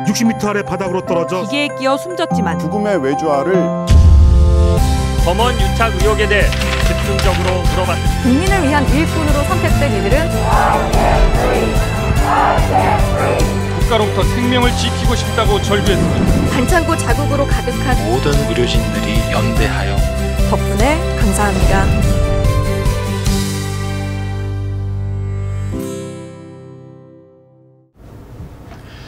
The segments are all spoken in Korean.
60m 아래 바닥으로 떨어져 기계에 끼어 숨졌지만 죽음의 외주화를 검언 유착 의혹에 대해 집중적으로 물어봤습니다. 국민을 위한 일꾼으로 선택된 이들은 국가로부터 생명을 지키고 싶다고 절규했습니다. 반창고 자국으로 가득한 모든 의료진들이 연대하여 덕분에 감사합니다.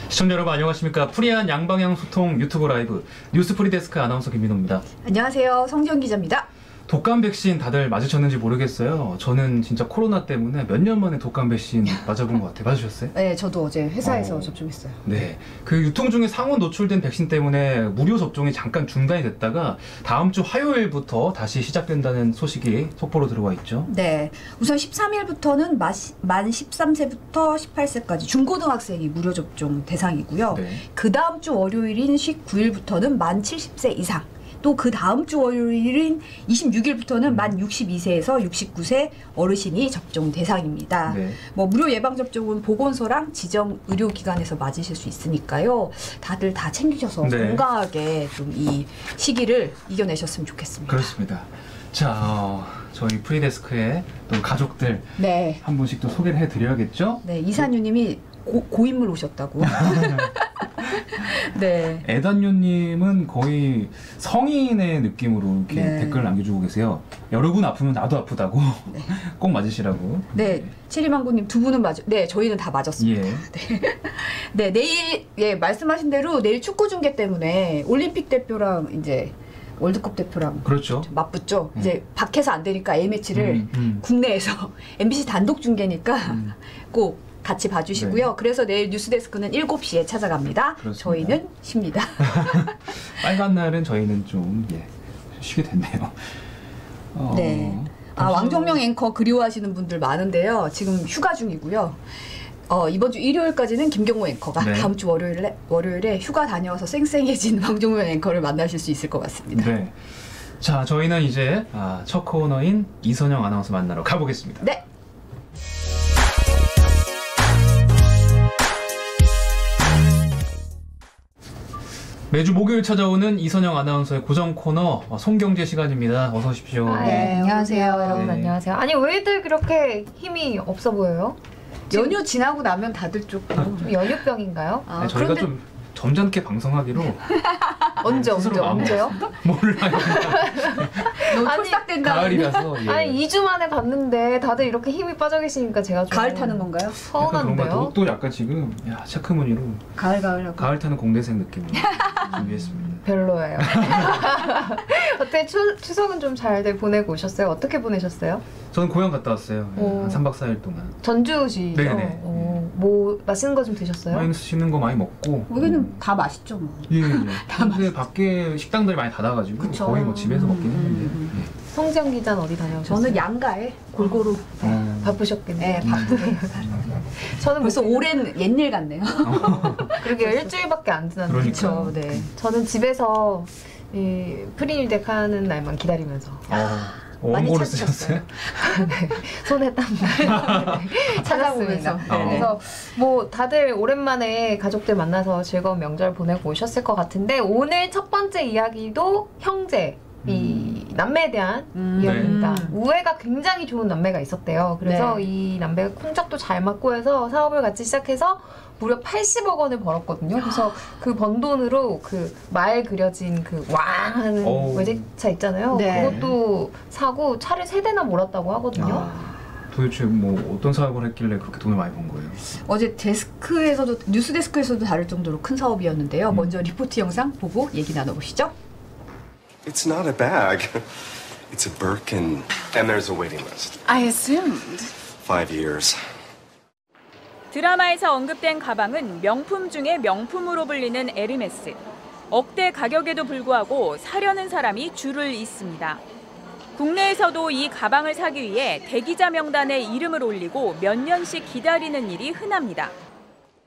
시청자 여러분 안녕하십니까. 프리한 양방향 소통 유튜브 라이브 뉴스 프리데스크 아나운서 김민호입니다. 안녕하세요. 성지연 기자입니다. 독감 백신 다들 맞으셨는지 모르겠어요. 저는 진짜 코로나 때문에 몇 년 만에 독감 백신 맞아본 것 같아요. 맞으셨어요? 네, 저도 어제 회사에서 접종했어요. 네, 그 유통 중에 상온 노출된 백신 때문에 무료 접종이 잠깐 중단이 됐다가 다음 주 화요일부터 다시 시작된다는 소식이 속보로 들어와 있죠. 네, 우선 13일부터는 만 13세부터 18세까지 중고등학생이 무료 접종 대상이고요. 네. 그 다음 주 월요일인 19일부터는 만 70세 이상, 또 그 다음 주 월요일인 26일부터는 만 62세에서 69세 어르신이 접종 대상입니다. 네. 뭐 무료 예방 접종은 보건소랑 지정 의료기관에서 맞으실 수 있으니까요. 다들 다 챙기셔서 네. 건강하게 좀 이 시기를 이겨내셨으면 좋겠습니다. 그렇습니다. 자, 저희 프리데스크의 또 가족들 네. 한 분씩 또 소개를 해드려야겠죠? 네, 이사유님이 고인물 오셨다고. 네. 애단요님은 거의 성인의 느낌으로 이렇게 네. 댓글을 남겨주고 계세요. 여러분 아프면 나도 아프다고. 네. 꼭 맞으시라고. 네, 체리망고님 두 분은 네, 저희는 다 맞았습니다. 예. 네, 내일 예 말씀하신 대로 내일 축구 중계 때문에 올림픽 대표랑 이제 월드컵 대표랑 그렇죠. 맞붙죠. 이제 밖에서 안 되니까 A 매치를 국내에서 MBC 단독 중계니까 꼭 같이 봐주시고요. 네. 그래서 내일 뉴스데스크는 7시에 찾아갑니다. 그렇습니다. 저희는 쉽니다. 빨간 날은 저희는 좀 쉬게 됐네요. 네. 왕종명 앵커 그리워하시는 분들 많은데요. 지금 휴가 중이고요. 이번 주 일요일까지는 김경호 앵커가 네. 다음 주 월요일에 휴가 다녀와서 쌩쌩해진 왕종명 앵커를 만나실 수 있을 것 같습니다. 네. 자, 저희는 이제 첫 코너인 이선영 아나운서 만나러 가보겠습니다. 네. 매주 목요일 찾아오는 이선영 아나운서의 고정 코너 송경제 시간입니다. 어서 오십시오. 네, 안녕하세요. 여러분 네. 안녕하세요. 아니 왜들 그렇게 힘이 없어 보여요? 연휴 지나고 나면 다들 조금 연휴병인가요? 네, 저희가 좀 점잖게 방송하기로 언제요? 몰라요. 너무 촐싹된다. 가을이라서. 예. 아니 2주 만에 봤는데 다들 이렇게 힘이 빠져 계시니까 제가 좀 가을 타는 건가요? 서운한데요? 또 약간 지금 체크무늬로 가을 가을 타는 공대생 느낌으로 준비했습니다. 별로예요. 어때 추석은 좀 잘들 보내고 오셨어요? 어떻게 보내셨어요? 저는 고향 갔다 왔어요. 한 3박 4일 동안. 전주시죠? 네네. 뭐 맛있는 거 좀 드셨어요? 맛있는 거 많이 먹고. 여기는 다 맛있죠 뭐. 예. 근데 밖에 식당들이 많이 닫아가지고 그쵸. 거의 뭐 집에서 먹긴 했는데. 예. 성지영 기자는 어디 다녀오셨어요? 저는 양가에 골고루 바쁘셨겠네요. 네, 바쁘게. 저는 벌써 오랜 옛일 같네요. 그러게 일주일밖에 안 지났는데. 그렇죠. 네. 저는 집에서 이 프리일덱 하는 날만 기다리면서 원고를 쓰셨어요? 네, 손에 땀날 찾아보면서. 네, 그래서 뭐 다들 오랜만에 가족들 만나서 즐거운 명절 보내고 오셨을 것 같은데 오늘 첫 번째 이야기도 형제 이 남매에 대한 이야기입니다. 우애가 굉장히 좋은 남매가 있었대요. 그래서 네. 이 남매가 쿵짝도 잘 맞고 해서 사업을 같이 시작해서 무려 80억 원을 벌었거든요. 그래서 그 번 돈으로 그 말 그려진 그 왕 하는 외제차 있잖아요. 네. 그것도 사고 차를 3대나 몰았다고 하거든요. 도대체 뭐 어떤 사업을 했길래 그렇게 돈을 많이 번 거예요? 어제 뉴스 데스크에서도 다룰 정도로 큰 사업이었는데요. 먼저 리포트 영상 보고 얘기 나눠보시죠. It's not a bag. It's a Birkin. And there's a waiting list. I assumed. 5 years. 드라마에서 언급된 가방은 명품 중에 명품으로 불리는 에르메스. 억대 가격에도 불구하고 사려는 사람이 줄을 잇습니다. 국내에서도 이 가방을 사기 위해 대기자 명단에 이름을 올리고 몇 년씩 기다리는 일이 흔합니다.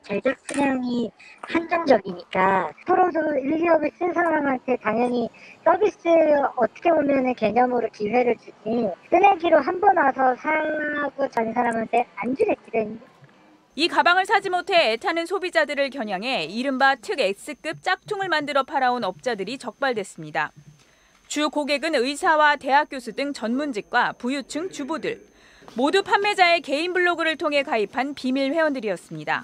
제작 수량이 한정적이니까 프로도 일기업을 쓴 사람한테 당연히 서비스 어떻게 보면 개념으로 기회를 주지, 쓰레기로 한 번 와서 사고 전 사람한테 안 주랬거든. 이 가방을 사지 못해 애타는 소비자들을 겨냥해 이른바 특 S급 짝퉁을 만들어 팔아온 업자들이 적발됐습니다. 주 고객은 의사와 대학 교수 등 전문직과 부유층 주부들, 모두 판매자의 개인 블로그를 통해 가입한 비밀 회원들이었습니다.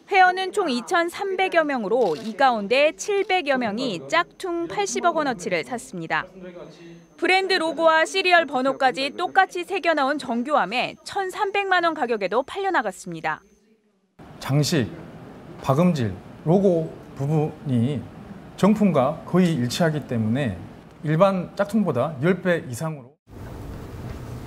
회원은 총 2,300여 명으로 이 가운데 700여 명이 짝퉁 80억 원어치를 샀습니다. 브랜드 로고와 시리얼 번호까지 똑같이 새겨 나온 정교함에 1,300만 원 가격에도 팔려나갔습니다. 장식, 박음질, 로고 부분이 정품과 거의 일치하기 때문에 일반 짝퉁보다 10배 이상으로.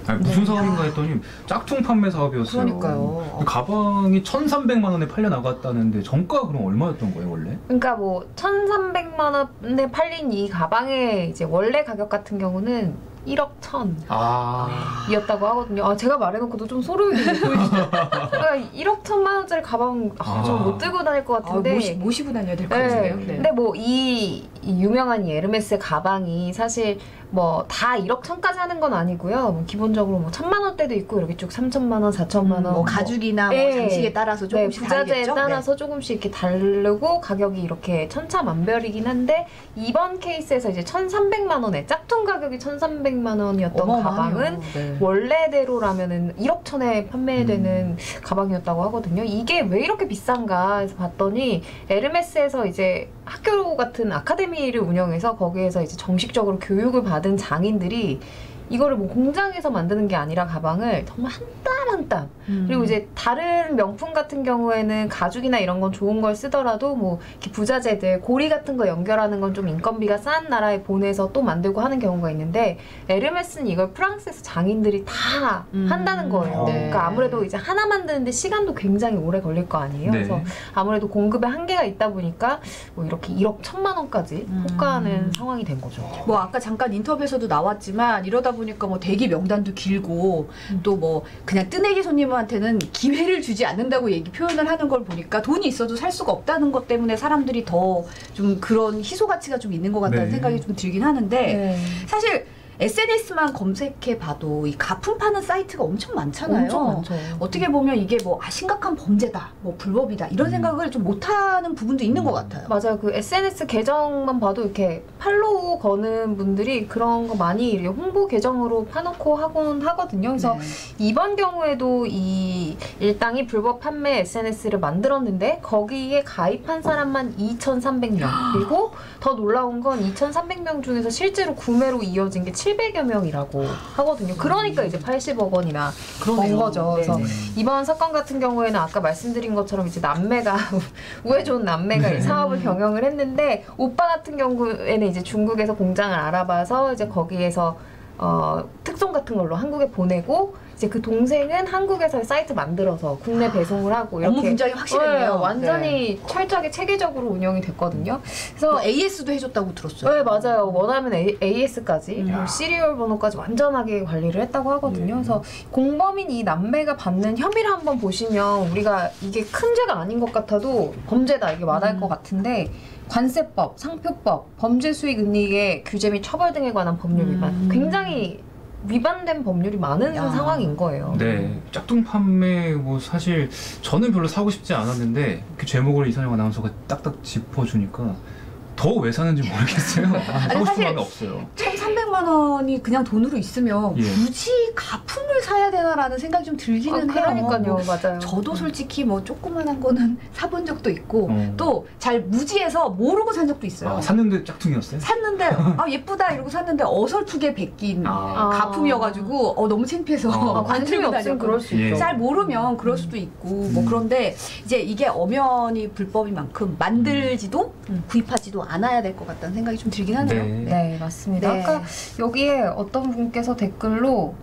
아니, 무슨 사업인가 했더니 짝퉁 판매 사업이었어요. 그러니까요. 그 가방이 1,300만 원에 팔려 나갔다는데 정가 그럼 얼마였던 거예요 원래? 그러니까 뭐 1,300만 원에 팔린 이 가방의 이제 원래 가격 같은 경우는 1억 1,000이었다고 하거든요. 아, 제가 말해놓고도 좀 소름이 돋는데 보이시죠? 그러니까 1억 1,000만 원짜리 가방 좀 못 들고 다닐 것 같은데. 모시고 다녀야 될 것 같은데요. 네. 근데 뭐 이 유명한 이 에르메스 가방이 사실 뭐 다 1억 1,000까지 하는 건 아니고요. 뭐 기본적으로 뭐 1,000만 원대도 있고 이렇게 쭉 3,000만 원, 4,000만 원. 뭐 가죽이나 뭐 장식에 따라서 조금씩 부자재에 다르겠죠? 따라서 조금씩 이렇게 다르고 가격이 이렇게 천차만별이긴 한데 이번 케이스에서 이제 1,300만 원에 짝퉁 가격이 1,300만 원이었던 가방은 원래대로라면은 1억 1,000에 판매되는 가방이었다고 하거든요. 이게 왜 이렇게 비싼가 해서 봤더니 에르메스에서 이제 학교 같은 아카데미를 운영해서 거기에서 이제 정식적으로 교육을 받은 장인들이 이거를 뭐 공장에서 만드는 게 아니라 가방을 정말 한 땀 한 땀. 그리고 이제 다른 명품 같은 경우에는 가죽이나 이런 건 좋은 걸 쓰더라도 뭐 이렇게 부자재들 고리 같은 거 연결하는 건 좀 인건비가 싼 나라에 보내서 또 만들고 하는 경우가 있는데 에르메스는 이걸 프랑스에서 장인들이 다 한다는 거예요. 네. 그러니까 아무래도 이제 하나 만드는데 시간도 굉장히 오래 걸릴 거 아니에요. 네. 그래서 아무래도 공급에 한계가 있다 보니까 뭐 이렇게 1억 1,000만 원까지 호가하는 상황이 된 거죠. 뭐 아까 잠깐 인터뷰에서도 나왔지만 이러다 보니까 뭐 대기 명단도 길고 또 뭐 그냥 뜨내기 손님한테는 기회를 주지 않는다고 표현을 하는 걸 보니까 돈이 있어도 살 수가 없다는 것 때문에 사람들이 더 좀 그런 희소 가치가 좀 있는 것 같다는 생각이 좀 들긴 하는데 사실 SNS만 검색해봐도 이 가품 파는 사이트가 엄청 많잖아요. 엄청 많죠. 어떻게 보면 이게 뭐 심각한 범죄다, 뭐 불법이다 이런 생각을 좀 못하는 부분도 있는 것 같아요. 맞아요. 그 SNS 계정만 봐도 이렇게 팔로우 거는 분들이 그런 거 많이 홍보 계정으로 파놓고 하곤 하거든요. 그래서 이번 경우에도 이 일당이 불법 판매 SNS를 만들었는데 거기에 가입한 사람만 2,300명. 그리고 더 놀라운 건 2,300명 중에서 실제로 구매로 이어진 게 700여 명이라고 하거든요. 그러니까 이제 80억 원이나 번 거죠. 그래서 이번 사건 같은 경우에는 아까 말씀드린 것처럼 이제 남매가 우애 좋은 남매가 이 사업을 경영을 했는데 오빠 같은 경우에는 이제 중국에서 공장을 알아봐서 이제 거기에서 특송 같은 걸로 한국에 보내고 이제 그 동생은 한국에서 사이트 만들어서 국내 배송을 하고 이렇게 업무 분장이 확실했네요. 완전히 철저하게 체계적으로 운영이 됐거든요. 그래서 뭐 AS도 해줬다고 들었어요. 네, 맞아요. 원하면 AS까지 시리얼 번호까지 완전하게 관리를 했다고 하거든요. 그래서 공범인 이 남매가 받는 혐의를 한번 보시면 우리가 이게 큰 죄가 아닌 것 같아도 범죄다 이게 말할 것 같은데 관세법, 상표법, 범죄 수익 은닉의 규제 및 처벌 등에 관한 법률 위반 굉장히 위반된 법률이 많은 상황인 거예요. 네, 짝퉁 판매 뭐 사실 저는 별로 사고 싶지 않았는데 그 제목을 이선영 아나운서가 딱딱 짚어주니까 더 왜 사는지 모르겠어요. 사고 싶은 마음이 없어요. 1,300만 원이 그냥 돈으로 있으면 굳이 가품을 사야 되나라는 생각이 좀 들기는 해요. 그러니까요. 맞아요. 저도 솔직히 뭐 조그만한 거는 사본 적도 있고 또 잘 무지해서 모르고 산 적도 있어요. 샀는데 짝퉁이었어요? 샀는데 예쁘다 이러고 샀는데 어설프게 베낀 가품이어가지고 너무 창피해서 관심이 없으면 그럴 수 있죠. 잘 모르면 그럴 수도 있고 뭐 그런데 이제 이게 엄연히 불법인 만큼 만들지도 구입하지도 않아야 될 것 같다는 생각이 좀 들긴 하네요. 네, 맞습니다. 아까 여기에 어떤 분께서 댓글로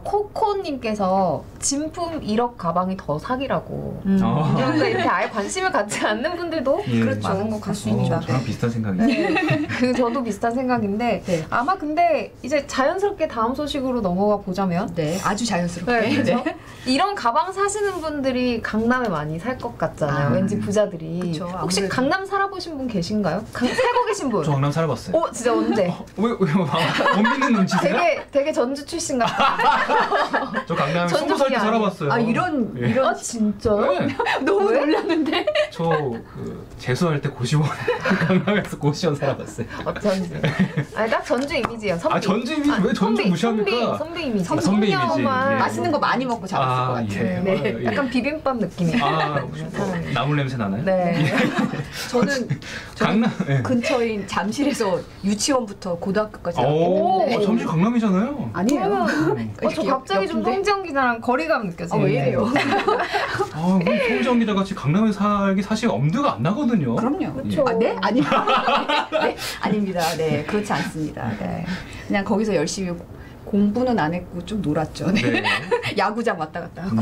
코코님께서 진품 1억 가방이 더 사기라고. 그러니까 이렇게 아예 관심을 갖지 않는 분들도 그렇죠. 많은 것 같습니다. 저랑 비슷한 생각이에요. 저도 비슷한 생각인데 아마 근데 이제 자연스럽게 다음 소식으로 넘어가 보자면 아주 자연스럽게 그렇죠? 이런 가방 사시는 분들이 강남에 많이 살 것 같잖아요. 왠지 부자들이. 그쵸, 혹시 아무래도. 강남 살아보신 분 계신가요? 살고 계신 분? 저 강남 살아봤어요. 진짜 언제? 왜 못 믿는 눈치세요? 되게 전주 출신 같아. 저 강남에 20살 때 살아봤어요. 아 이런 예. 이런 진짜요? 네. 너무 놀랐는데. 저 그 재수할 때 고시원 강남에서 고시원 살아봤어요. 어쩐지. 아니 딱 전주 이미지예요. 선비. 아 전주 이미지 왜 전주 무시합니까? 선비 이미지. 아, 선비 이미지. 청량한 예. 맛있는 거 많이 먹고 자랐을 것 같아요. 예. 네. 아, 예. 약간 비빔밥 느낌이에요. 아, 나물 냄새 나나요? 네. 저는 강남 예. 근처인 잠실에서 유치원부터 고등학교까지 오, 나왔고. 잠실 강남이잖아요. 아니에요. 저 갑자기 좀 송지영 기자랑 거리감 느껴져요. 왜 이래요? 아, 송지영 기자 같이 강남에 살기 사실 엄두가 안 나거든요. 그럼요. 그쵸. 아, 네? 아닙니다. 네, 아닙니다. 네, 그렇지 않습니다. 네. 그냥 거기서 열심히 공부는 안 했고 좀 놀았죠. 네. 네. 야구장 왔다 갔다 하고.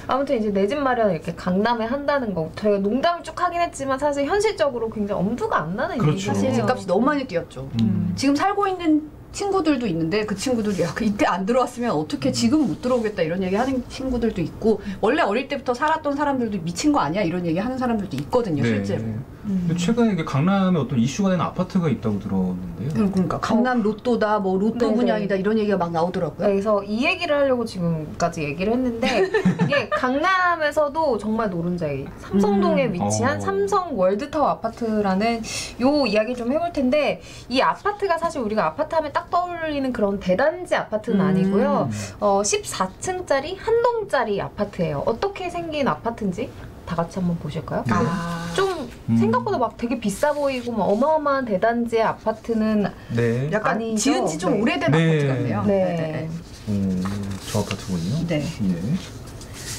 아무튼 이제 내 집 마련 이렇게 강남에 한다는 거 저희가 농담을 쭉 하긴 했지만 사실 현실적으로 굉장히 엄두가 안 나는 그렇죠. 일이에요. 사실 집값이 너무 많이 뛰었죠. 지금 살고 있는 친구들도 있는데 그 친구들이 야, 이때 안 들어왔으면 어떻게 지금 못 들어오겠다 이런 얘기 하는 친구들도 있고 원래 어릴 때부터 살았던 사람들도 미친 거 아니야 이런 얘기 하는 사람들도 있거든요. 네. 실제로. 근데 최근에 이게 강남에 어떤 이슈가 된 아파트가 있다고 들었는데요. 그러니까 강남 로또다 뭐 로또 네네. 분양이다 이런 얘기가 막 나오더라고요. 그래서 이 얘기를 하려고 지금까지 얘기를 했는데 이게 강남에서도 정말 노른자이 삼성동에 위치한 삼성 월드타워 아파트라는 요 이야기 좀 해볼 텐데 이 아파트가 사실 우리가 아파트 하면 딱 떠올리는 그런 대단지 아파트는 아니고요. 14층짜리 한 동짜리 아파트예요. 어떻게 생긴 아파트인지 다 같이 한번 보실까요? 좀 생각보다 막 되게 비싸 보이고 막 어마어마한 대단지의 아파트는 네. 약간 아니죠? 지은 지 좀 네. 오래된 네. 아파트 같네요. 네. 저 아파트군요. 네. 네.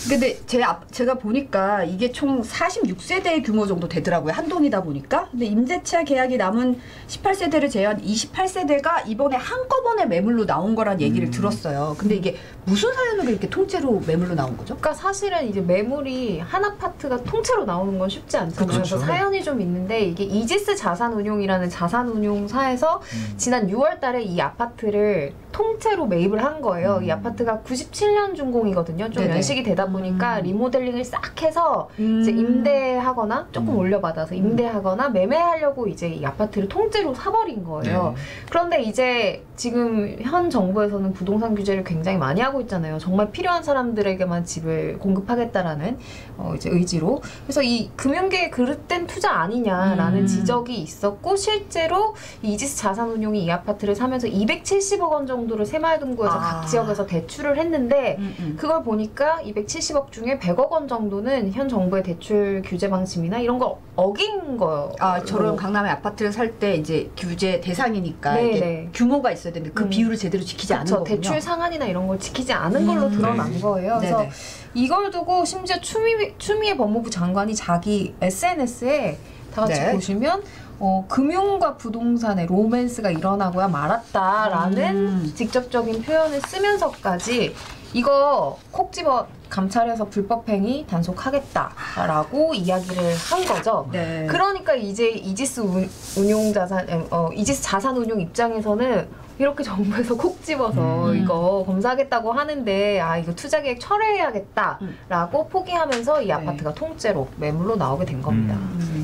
근데 제가 보니까 이게 총 46세대 규모 정도 되더라고요. 한 동이다 보니까. 근데 임대차 계약이 남은 18세대를 제외한 28세대가 이번에 한꺼번에 매물로 나온 거란 얘기를 들었어요. 근데 이게 무슨 사연으로 이렇게 통째로 매물로 나온 거죠? 그러니까 사실은 이제 매물이 한 아파트가 통째로 나오는 건 쉽지 않잖아요. 그렇죠. 그래서 사연이 좀 있는데 이게 이지스 자산운용이라는 자산운용사에서 지난 6월 달에 이 아파트를 통째로 매입을 한 거예요. 이 아파트가 97년 준공이거든요. 좀 네네. 연식이 되다 보니까 리모델링을 싹 해서 이제 임대하거나 조금 올려받아서 임대하거나 매매하려고 이제 이 아파트를 통째로 사버린 거예요. 네. 그런데 이제 지금 현 정부에서는 부동산 규제를 굉장히 많이 하고 있잖아요. 정말 필요한 사람들에게만 집을 공급하겠다라는 이제 의지로. 그래서 이 금융계의 그릇된 투자 아니냐라는 지적이 있었고 실제로 이지스 자산운용이 이 아파트를 사면서 270억 원 정도를 새마을금고에서 각 지역에서 대출을 했는데 그걸 보니까 270억 중에 100억 원 정도는 현 정부의 대출 규제 방침이나 이런 걸 어긴 거예요. 저런 강남의 아파트를 살 때 이제 규제 대상이니까 네, 이게 네. 규모가 있어야 되는데 그 비율을 제대로 지키지 않은 그쵸, 거군요. 대출 상한이나 이런 걸 지키지 않은 걸로 드러난 거예요. 그래서 네네. 이걸 두고 심지어 추미애 법무부 장관이 자기 SNS에 다 같이 네. 보시면 금융과 부동산의 로맨스가 일어나고야 말았다라는 직접적인 표현을 쓰면서까지 이거 콕 집어 감찰해서 불법행위 단속하겠다라고 이야기를 한 거죠. 네. 그러니까 이제 이지스 이지스 자산운용 입장에서는 이렇게 정부에서 콕 집어서 이거 검사하겠다고 하는데 이거 투자 계획 철회해야겠다라고 포기하면서 이 아파트가 통째로 매물로 나오게 된 겁니다.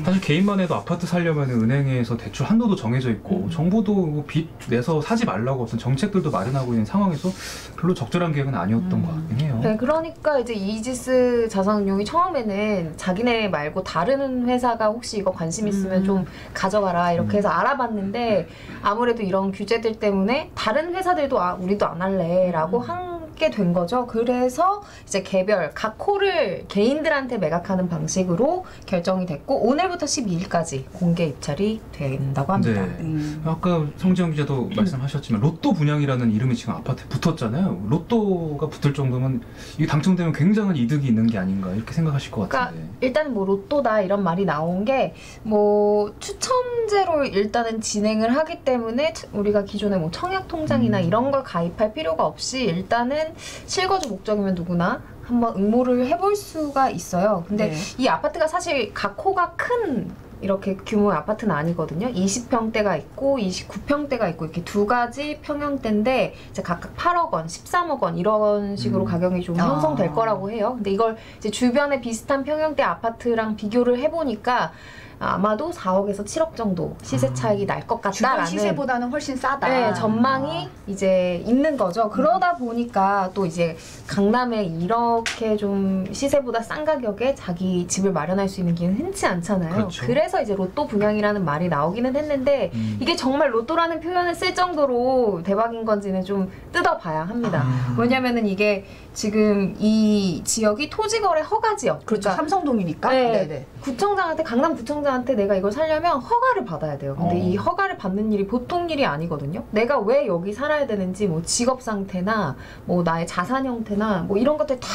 사실 개인만 해도 아파트 살려면 은행에서 대출 한도도 정해져 있고 정부도 빚 내서 사지 말라고 어떤 정책들도 마련하고 있는 상황에서 별로 적절한 계획은 아니었던 것 같긴 해요. 네, 그러니까 이제 이지스 자산운용이 처음에는 자기네 말고 다른 회사가 혹시 이거 관심 있으면 좀 가져가라 이렇게 해서 알아봤는데 아무래도 이런 규제들 때문에 다른 회사들도 우리도 안 할래라고 하게 된 거죠. 그래서 이제 개별 각 홀을 개인들한테 매각하는 방식으로 결정이 됐고 오늘부터 12일까지 공개 입찰이 된다고 합니다. 네. 아까 성지영 기자도 말씀하셨지만 로또 분양이라는 이름이 지금 아파트에 붙었잖아요. 로또가 붙을 정도면 이게 당첨되면 굉장한 이득이 있는 게 아닌가 이렇게 생각하실 것 같은데. 그러니까 일단 뭐 로또다 이런 말이 나온 게 뭐 추첨제로 일단은 진행을 하기 때문에 우리가 기존에 뭐 청약 통장이나 이런 걸 가입할 필요가 없이 일단은 실거주 목적이면 누구나 한번 응모를 해볼 수가 있어요. 근데 이 아파트가 사실 각 호가 큰 이렇게 규모의 아파트는 아니거든요. 20평대가 있고 29평대가 있고 이렇게 두 가지 평형대인데 이제 각각 8억 원, 13억 원 이런 식으로 가격이 좀 형성될 거라고 해요. 근데 이걸 이제 주변에 비슷한 평형대 아파트랑 비교를 해보니까 아마도 4억에서 7억 정도 시세 차익이 날 것 같다라는 주변 시세보다는 훨씬 싸다. 네, 전망이 이제 있는 거죠. 그러다 보니까 또 이제 강남에 이렇게 좀 시세보다 싼 가격에 자기 집을 마련할 수 있는 길은 흔치 않잖아요. 그렇죠. 그래서 이제 로또 분양이라는 말이 나오기는 했는데 이게 정말 로또라는 표현을 쓸 정도로 대박인 건지는 좀 뜯어봐야 합니다. 왜냐면은 이게 지금 이 지역이 토지거래 허가 지역. 그렇죠. 그러니까 삼성동이니까. 네, 네네. 구청장한테 강남 구청장한테 내가 이걸 살려면 허가를 받아야 돼요. 근데 이 허가를 받는 일이 보통 일이 아니거든요. 내가 왜 여기 살아야 되는지 뭐 직업 상태나 뭐 나의 자산 형태나 뭐 이런 것들 다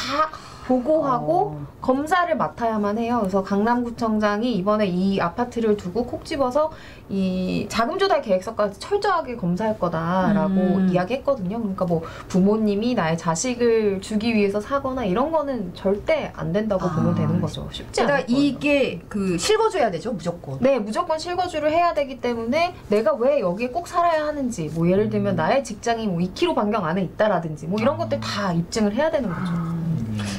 보고하고 검사를 맡아야만 해요. 그래서 강남구청장이 이번에 이 아파트를 두고 콕 집어서 이 자금 조달 계획서까지 철저하게 검사할 거다라고 이야기했거든요. 그러니까 뭐 부모님이 나의 자식을 주기 위해서 사거나 이런 거는 절대 안 된다고 보면 되는 거죠. 쉽지 않아요. 그러니까 이게 그 실거주해야 되죠, 무조건. 네, 무조건 실거주를 해야 되기 때문에 내가 왜 여기에 꼭 살아야 하는지, 뭐 예를 들면 나의 직장이 뭐 2km 반경 안에 있다라든지 뭐 이런 것들 다 입증을 해야 되는 거죠.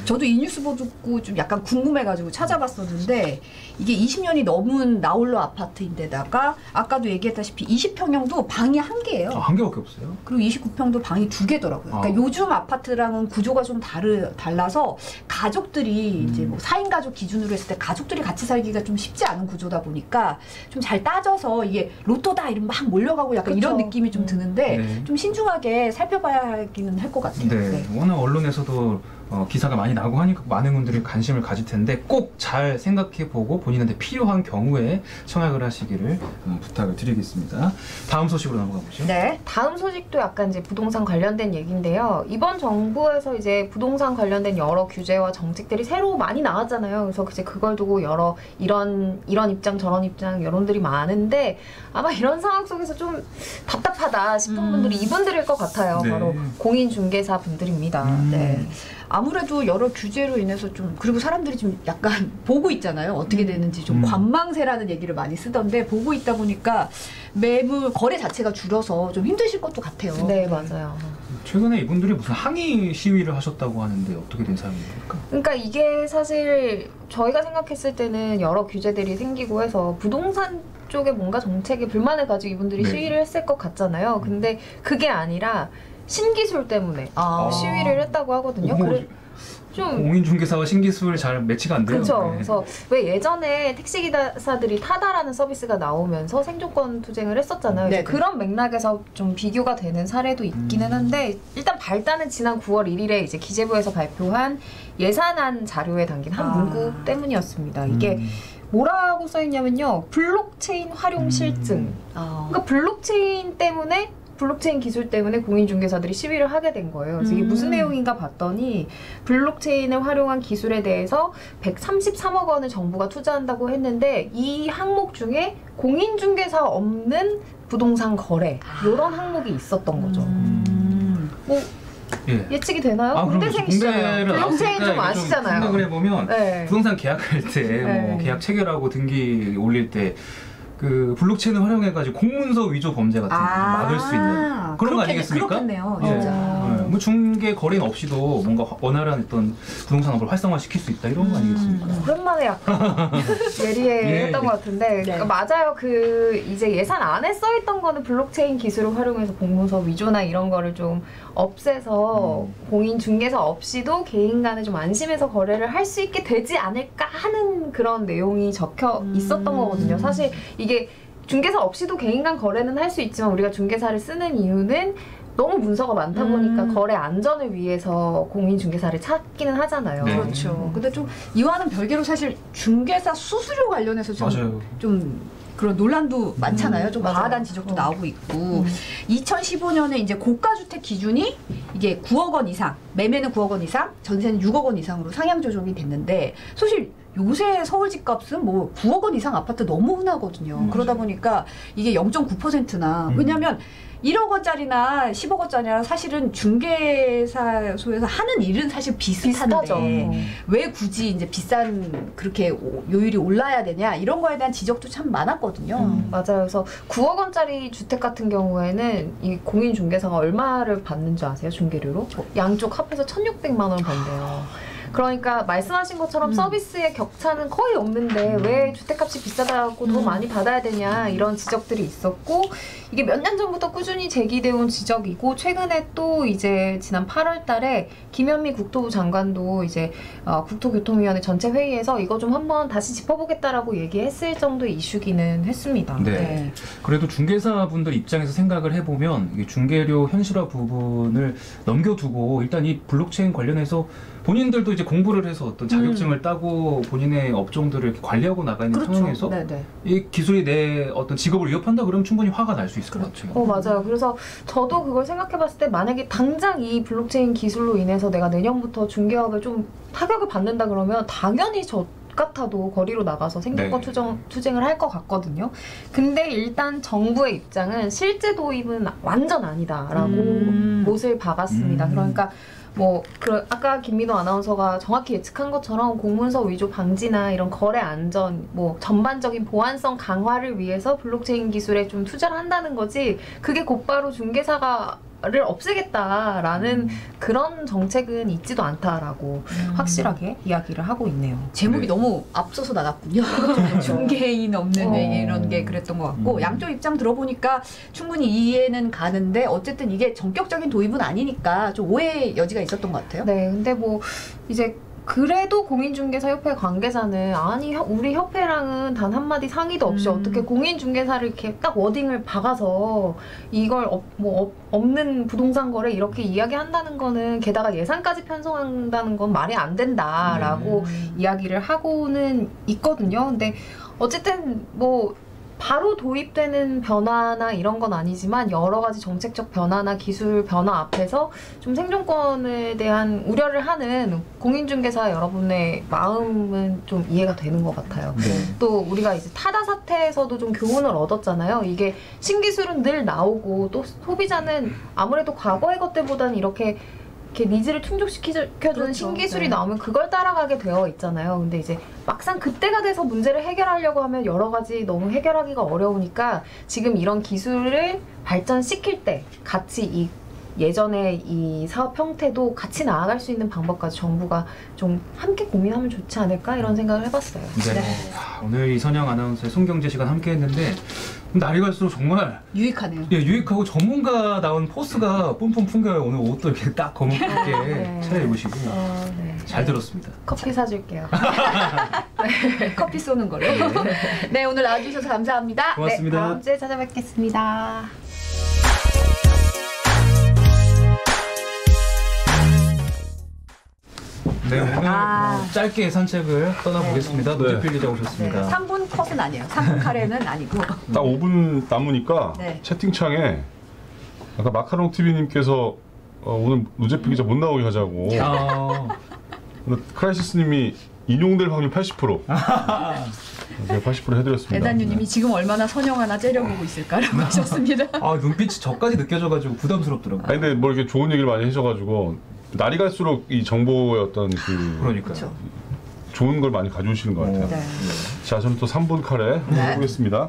저도 이 뉴스 보고 좀 약간 궁금해가지고 찾아봤었는데 이게 20년이 넘은 나홀로 아파트인데다가 아까도 얘기했다시피 20평형도 방이 1개예요. 한 개밖에 없어요? 그리고 29평도 방이 2개더라고요. 그러니까 요즘 아파트랑은 구조가 좀 달라서 가족들이 이제 뭐 4인 가족 기준으로 했을 때 가족들이 같이 살기가 좀 쉽지 않은 구조다 보니까 좀 잘 따져서 이게 로또다 이러면 막 몰려가고 약간 이런 느낌이 좀 드는데 좀 신중하게 살펴봐야 하기는 할 것 같아요. 네. 워낙 언론에서도 기사가 많이 나고 하니까 많은 분들이 관심을 가질 텐데 꼭 잘 생각해보고 본인한테 필요한 경우에 청약을 하시기를 부탁을 드리겠습니다. 다음 소식으로 넘어가 보죠. 네, 다음 소식도 약간 이제 부동산 관련된 얘기인데요. 이번 정부에서 이제 부동산 관련된 여러 규제와 정책들이 새로 많이 나왔잖아요. 그래서 이제 그걸 두고 여러 이런 입장 저런 입장 여론들이 많은데 아마 이런 상황 속에서 좀 답답하다 싶은 분들이 이분들일 것 같아요. 네. 바로 공인중개사 분들입니다. 네. 아무래도 여러 규제로 인해서 좀 그리고 사람들이 좀 약간 보고 있잖아요. 어떻게 되는지 좀 관망세라는 얘기를 많이 쓰던데 보고 있다 보니까 매물 거래 자체가 줄어서 좀 힘드실 것도 같아요. 네, 맞아요. 최근에 이분들이 무슨 항의 시위를 하셨다고 하는데 어떻게 된 사연입니까? 그러니까 이게 사실 저희가 생각했을 때는 여러 규제들이 생기고 해서 부동산 쪽에 뭔가 정책에 불만을 가지고 이분들이 시위를 했을 것 같잖아요. 근데 그게 아니라 신기술 때문에 시위를 했다고 하거든요. 그래 좀 공인중개사와 신기술 잘 매치가 안 돼요. 그렇죠. 네. 그래서 왜 예전에 택시기사들이 타다라는 서비스가 나오면서 생존권 투쟁을 했었잖아요. 이제 그런 맥락에서 좀 비교가 되는 사례도 있기는 한데 일단 발단은 지난 9월 1일에 이제 기재부에서 발표한 예산안 자료에 담긴 한 문구 때문이었습니다. 이게 뭐라고 써있냐면요. 블록체인 활용 실증. 그러니까 블록체인 기술 때문에 공인중개사들이 시위를 하게 된 거예요. 그래서 이게 무슨 내용인가 봤더니 블록체인을 활용한 기술에 대해서 133억 원을 정부가 투자한다고 했는데 이 항목 중에 공인중개사 없는 부동산 거래 이런 항목이 있었던 거죠. 뭐 예측이 되나요? 공대생이시잖아요. 블록체인 좀 아시잖아요. 생각을 해보면 부동산 계약할 때 뭐 계약 체결하고 등기 올릴 때 그 블록체인을 활용해가지고 공문서 위조 범죄 같은 거 막을 수 있는 그런 거 아니겠습니까? 그렇겠네요. 진짜. 뭐 중개 거래는 없이도 뭔가 원활한 어떤 부동산 업을 활성화시킬 수 있다 이런 거 아니겠습니까? 오랜만에 약간 예리했던 것 같은데 그러니까 맞아요. 그 이제 예산 안에 써있던 거는 블록체인 기술을 활용해서 공문서 위조나 이런 거를 좀 없애서 공인 중개사 없이도 개인 간에 좀 안심해서 거래를 할 수 있게 되지 않을까 하는 그런 내용이 적혀 있었던 거거든요. 사실 이게 중개사 없이도 개인 간 거래는 할 수 있지만 우리가 중개사를 쓰는 이유는 너무 문서가 많다 보니까 거래 안전을 위해서 공인중개사를 찾기는 하잖아요. 네. 그렇죠. 근데 좀 이와는 별개로 사실 중개사 수수료 관련해서 좀 그런 논란도 많잖아요. 좀 과하다는 지적도 나오고 있고 2015년에 이제 고가주택 기준이 이게 9억 원 이상, 매매는 9억 원 이상, 전세는 6억 원 이상으로 상향 조정이 됐는데 사실 요새 서울 집값은 뭐 9억 원 이상 아파트 너무 흔하거든요. 그러다 보니까 이게 0.9%나 왜냐하면 1억 원짜리나 10억 원짜리나 사실은 중개사소에서 하는 일은 사실 비슷한데 왜 굳이 이제 비싼 그렇게 요율이 올라야 되냐 이런 거에 대한 지적도 참 많았거든요. 맞아요. 그래서 9억 원짜리 주택 같은 경우에는 이 공인중개사가 얼마를 받는 줄 아세요? 중개료로? 양쪽 합해서 1,600만 원 번대요. 그러니까 말씀하신 것처럼 서비스의 격차는 거의 없는데 왜 주택값이 비싸다고 더 많이 받아야 되냐 이런 지적들이 있었고 이게 몇 년 전부터 꾸준히 제기되어 온 지적이고 최근에 또 이제 지난 8월 달에 김현미 국토부 장관도 이제 국토교통위원회 전체 회의에서 이거 좀 한번 다시 짚어보겠다라고 얘기했을 정도의 이슈기는 했습니다. 네. 그래도 중개사분들 입장에서 생각을 해보면 이게 중개료 현실화 부분을 넘겨두고 일단 이 블록체인 관련해서 본인들도 이제 공부를 해서 어떤 자격증을 따고 본인의 업종들을 이렇게 관리하고 나가 있는 상황에서 이 기술이 내 어떤 직업을 위협한다 그러면 충분히 화가 날 수 있을 것 같아요. 맞아요. 그래서 저도 그걸 생각해봤을 때 만약에 당장 이 블록체인 기술로 인해서 내가 내년부터 중개업에 좀 타격을 받는다 그러면 당연히 저 같아도 거리로 나가서 생존권 투쟁을 할 것 같거든요. 근데 일단 정부의 입장은 실제 도입은 완전 아니다라고 못을 박았습니다. 그러니까 아까 김민호 아나운서가 정확히 예측한 것처럼 공문서 위조 방지나 이런 거래 안전, 전반적인 보안성 강화를 위해서 블록체인 기술에 좀 투자를 한다는 거지, 그게 곧바로 중개사를 없애겠다라는 그런 정책은 있지도 않다라고 확실하게 이야기를 하고 있네요. 제목이 너무 앞서서 나갔군요. 중개인 없는 이런 게 그랬던 것 같고 양쪽 입장 들어보니까 충분히 이해는 가는데 어쨌든 이게 전격적인 도입은 아니니까 좀 오해 여지가 있었던 것 같아요. 네, 근데 이제 그래도 공인중개사협회 관계자는 아니 우리 협회랑은 단 한마디 상의도 없이 어떻게 공인중개사를 이렇게 딱 워딩을 박아서 이걸 없는 부동산 거래 이렇게 이야기한다는 거는 게다가 예산까지 편성한다는 건 말이 안 된다라고 이야기를 하고는 있거든요. 근데 어쨌든 바로 도입되는 변화나 이런 건 아니지만 여러 가지 정책적 변화나 기술 변화 앞에서 좀 생존권에 대한 우려를 하는 공인중개사 여러분의 마음은 좀 이해가 되는 것 같아요. 또 우리가 이제 타다 사태에서도 좀 교훈을 얻었잖아요. 이게 신기술은 늘 나오고 또 소비자는 아무래도 과거의 것들보다는 이렇게 니즈를 충족시켜주는 신기술이 나오면 그걸 따라가게 되어 있잖아요. 근데 이제 막상 그때가 돼서 문제를 해결하려고 하면 여러 가지 너무 해결하기가 어려우니까 지금 이런 기술을 발전시킬 때 같이 예전의 이 사업 형태도 같이 나아갈 수 있는 방법까지 정부가 좀 함께 고민하면 좋지 않을까 이런 생각을 해봤어요. 오늘 이선영 아나운서의 손경제 시간 함께 했는데 날이 갈수록 정말 유익하네요. 유익하고 전문가 나온 포스가 뿜뿜 풍겨요. 오늘 옷도 이렇게 딱 검은게 차려입으시고 잘 들었습니다. 커피 사줄게요. 커피 쏘는 걸로. 네, 오늘 나와주셔서 감사합니다. 고맙습니다. 다음 주에 찾아뵙겠습니다. 네, 오늘 짧게 산책을 떠나보겠습니다. 노재필 기자 오셨습니다. 3분 컷은 아니에요. 3분 카레는 아니고. 딱 5분 남으니까 채팅창에 아까 마카롱 TV님께서 오늘 노재필 기자 못 나오게 하자고. 크라이시스님이 인용될 확률 80%. 제가 80% 해드렸습니다. 대단유님이 지금 얼마나 선영 하나 째려보고 있을까라고 하셨습니다. 눈빛이 저까지 느껴져가지고 부담스럽더라고요. 아니 근데 이렇게 좋은 얘기를 많이 해주셔가지고 날이 갈수록 이 정보의 어떤 그러니까요. 좋은 걸 많이 가져오시는 것 같아요. 자, 저는 또 3분 카레 한번 해보겠습니다.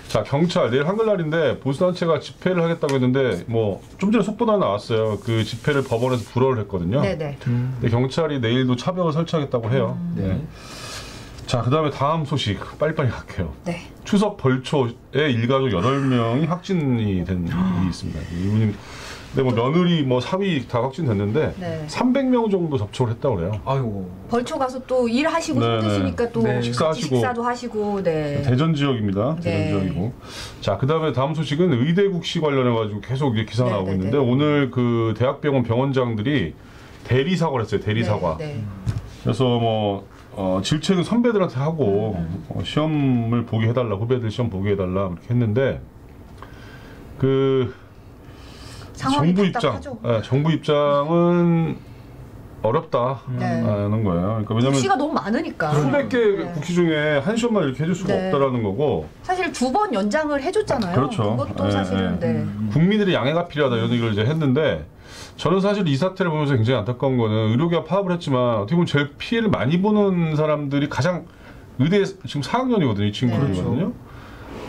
자, 경찰 내일 한글날인데 보수단체가 집회를 하겠다고 했는데 좀 전에 속보가 나왔어요. 그 집회를 법원에서 불허를 했거든요. 근데 경찰이 내일도 차벽을 설치하겠다고 해요. 자, 그 다음에 다음 소식 빨리빨리 할게요. 추석 벌초에 일가족 8명이 확진이 된 일이 있습니다. 이분이 근데 며느리 사위 다 확진됐는데 300명 정도 접촉을 했다고 그래요. 아이고. 벌초 가서 또 일하시고 힘드시니까 또 식사도 하시고. 대전 지역입니다. 대전 지역이고. 자, 그다음에 다음 소식은 의대국시 관련해 가지고 계속 이제 기사가 나오고 있는데 오늘 그 대학병원 병원장들이 대리 사과를 했어요. 대리 사과. 그래서 질책은 선배들한테 하고 시험을 보게 해달라, 후배들 시험 보게 해달라 이렇게 했는데 정부 입장은 어렵다는 거예요. 그러니까 왜냐면 국시가 너무 많으니까. 수백 개 국시 중에 한 시간만 이렇게 해줄 수가 없다라는 거고. 사실 2번 연장을 해줬잖아요. 그렇죠. 그것도 사실은 국민들의 양해가 필요하다 이런 얘기를 이제 했는데 저는 사실 이 사태를 보면서 굉장히 안타까운 거는 의료계가 파업을 했지만 어떻게 보면 제일 피해를 많이 보는 사람들이 가장 의대 지금 4학년이거든요. 이 친구들이거든요.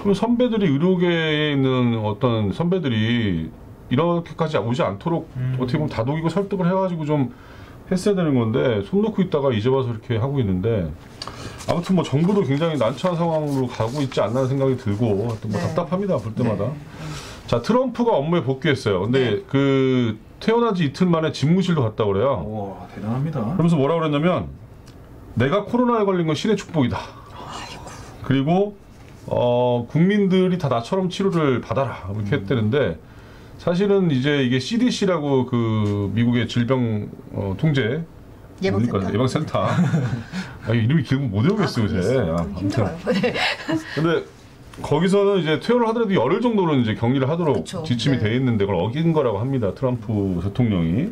그럼 선배들이 의료계에 있는 어떤 선배들이 이렇게까지 오지 않도록 어떻게 보면 다독이고 설득을 해가지고 좀 했어야 되는 건데 손 놓고 있다가 이제 와서 이렇게 하고 있는데 아무튼 뭐 정부도 굉장히 난처한 상황으로 가고 있지 않나 생각이 들고 또 뭐 답답합니다 볼 때마다. 자 트럼프가 업무에 복귀했어요. 근데 그 태어난 지 이틀 만에 집무실도 갔다 그래요. 와 대단합니다. 그러면서 뭐라 그랬냐면 내가 코로나에 걸린 건 신의 축복이다. 그리고 국민들이 다 나처럼 치료를 받아라 이렇게 했다는데 사실은 이제 이게 CDC라고 그 미국의 질병 통제 예방센터 이름이 길고 못 외우겠어요 요새. 힘들어요. 근데 거기서는 이제 퇴원을 하더라도 열흘 정도는 이제 격리를 하도록 지침이 돼 있는데 그걸 어긴 거라고 합니다. 트럼프 대통령이.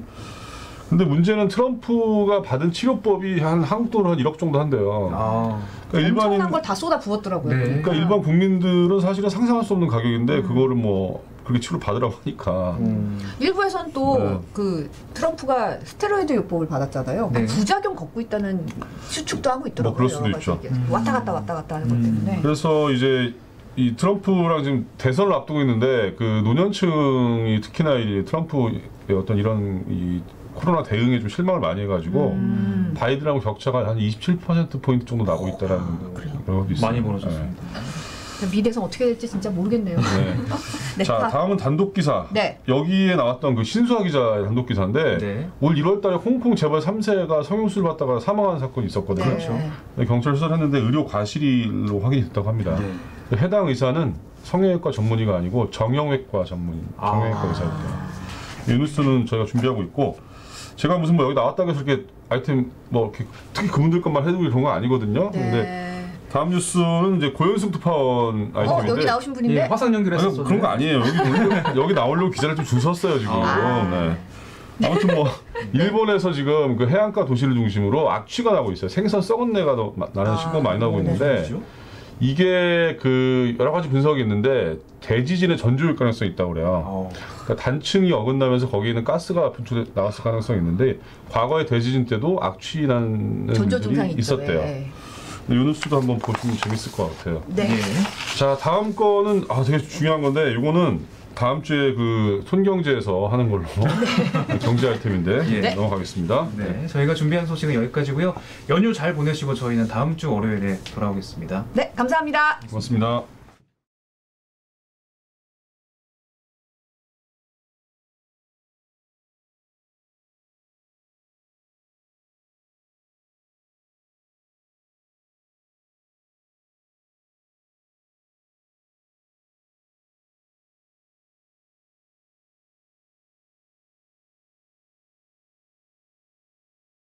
근데 문제는 트럼프가 받은 치료법이 한 한국 돈으로 한 1억 정도 한대요. 그러니까 엄청난 걸 다 쏟아 부었더라고요. 그러니까 일반 국민들은 사실은 상상할 수 없는 가격인데 그거를 뭐 그렇게 치료 받으라고 하니까. 일부에서는 또 그 트럼프가 스테로이드 요법을 받았잖아요. 그 부작용 겪고 있다는 추측도 하고 있더라고요. 뭐 그럴 수도 있죠. 왔다 갔다 하는 것 때문에. 그래서 이제 이 트럼프랑 지금 대선을 앞두고 있는데 그 노년층이 특히나 이 트럼프의 어떤 이런 이 코로나 대응에 좀 실망을 많이 해가지고 바이든하고 격차가 한 27%포인트 정도 나고 있다라는 그런 것도 있어요. 많이 벌어졌습니다. 미대선 어떻게 될지 진짜 모르겠네요. 자 다음은 단독 기사. 여기에 나왔던 그 신수아 기자의 단독 기사인데 올 1월달에 홍콩 재벌 3세가 성형수술 받다가 사망한 사건이 있었거든요. 경찰 수사를 했는데 의료 과실로 확인이 됐다고 합니다. 해당 의사는 성형외과 전문의가 아니고 정형외과 전문의, 정형외과 의사였대요. 이 뉴스는 저희가 준비하고 있고 제가 무슨 뭐 여기 나왔다고 해서 이렇게 아이템 뭐 이렇게 특히 그분들 것만 해두고 그런 건 아니거든요. 근데 다음 뉴스는 이제 고현승 특파원 아이템인데 여기 나오신 분인데? 화상 연결했었어요. 그런 거 아니에요. 여기 나오려고 기자를 좀 줄 섰어요 지금. 아무튼 뭐 일본에서 지금 그 해안가 도시를 중심으로 악취가 나고 있어요. 생선 썩은 내가 나는 신고가 많이 나오고 있는데 이게 그 여러 가지 분석이 있는데 대지진의 전조일 가능성이 있다고 그래요. 그러니까 단층이 어긋나면서 거기에 있는 가스가 분출해 나왔을 가능성이 있는데 과거의 대지진 때도 악취 나는 분들이 있었대요. 이 뉴스도 한번 보시면 재밌을 것 같아요. 자 다음 거는 되게 중요한 건데 이거는 다음 주에 그 손경제에서 하는 걸로 경제 아이템인데 넘어가겠습니다. 저희가 준비한 소식은 여기까지고요. 연휴 잘 보내시고 저희는 다음 주 월요일에 돌아오겠습니다. 네, 감사합니다. 고맙습니다.